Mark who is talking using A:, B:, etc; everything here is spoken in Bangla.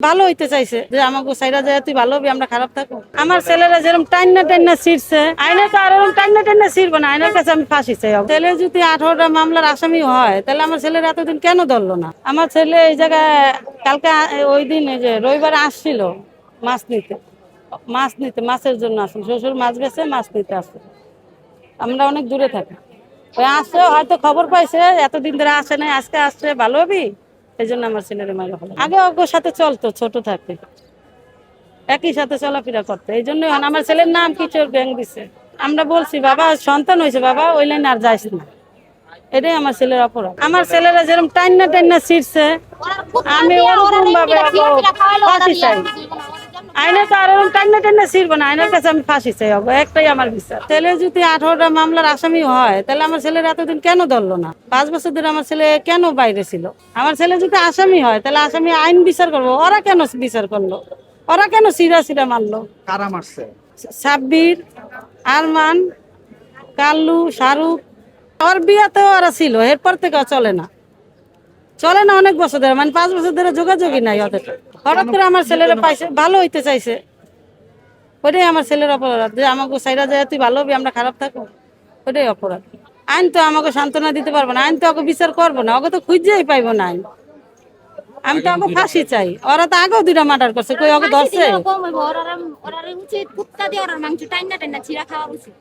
A: ভালো হইতে চাইছে যে আমাকে সাইরা যায় তুই ভালো হবি, আমরা খারাপ থাকবো। আমার ছেলেরা যেরকম টাইনা টাইনা ছিড়ছে, আইনে তো আর এরকম টাইনা টাইনা ছিড়বো না। আইনের কাছে আমি ফাঁসি চাই। ছেলে যদি 18টা মামলার আসামি হয়, তাহলে আমার ছেলের এতদিন কেন ধরলো না? আমার ছেলে এই জায়গায় কালকে ওই দিন এই যে রবিবারে আসছিল মাছ নিতে, মাছের জন্য আসছিল। শ্বশুর মাছ বেছে মাছ নিতে আসছে। আমরা অনেক দূরে থাকি। ওই আসছে, হয়তো খবর পাইছে এতদিন ধরে আসে নাই, আজকে আসছে ভালো হবি, এই জন্য আমার ছেলের মায়ের হলো। আগে ওর সাথে চলতো, ছোট থাকতে একই সাথে চলাফেরা করতো। এই জন্য আমার ছেলের নাম কিশোর ব্যাংক দিছে। আমরা বলছি বাবা সন্তান হয়েছে, বাবা ওই লাইনে আর যাইস না, এটাই আমার ছেলের অপরাধ। আমার ছেলেরা যেরকম টাইনা টাইনা ছিড়ছে, আমি ওরকম ভাবে ফাঁসি চাই। আইনে তো আর এরকম টাইনা টাইনা ছিড়বো না। আইনের কাছে আমি ফাঁসি চাই, হবো একটাই আমার বিচার। ছেলে যদি 18টা মামলার আসামি হয়, তাহলে আমার ছেলের এতদিন কেন ধরলো না? 5 বছর ধরে আমার ছেলে কেন বাইরে ছিল? আমার ছেলে যদি আসামি হয়, তাহলে আসামি আইন বিচার করবো। ওরা কেন বিচার করলো? ওরা কেন সিরা সিরা মারলো?
B: কারা মারছে?
A: সাব্বির, আরমান, কাল্লু, শাহরুখ। ওর বিয়াতেও ওরা ছিল, এরপর থেকে চলে না অনেক বছর ধরে, মানে 5 বছর ধরে যোগাযোগই নাই ওদের। হঠাৎ করে আমার ছেলেরা পাইছে, ভালো হইতে চাইছে, ওটাই আমার ছেলের অপরাধ। যে আমাকে সাইরা যায় তুই ভালো হবি, আমরা খারাপ থাকবো, ওটাই অপরাধ। আইন তো আমাকে সান্ত্বনা দিতে পারবো না, আইন তো ওকে বিচার করবো না, ওকে তো খুঁজেই পাইবো না আইন। আমি তো ওকে ফাঁসি চাই। ওরা তো আগেও 2টা মার্ডার করছে, কই ওকে ধরছে?
C: উচিত কুত্তা দিয়ে ওরা মাংস টাইনা টাইনা ছিঁড়া খাওয়া উচিত।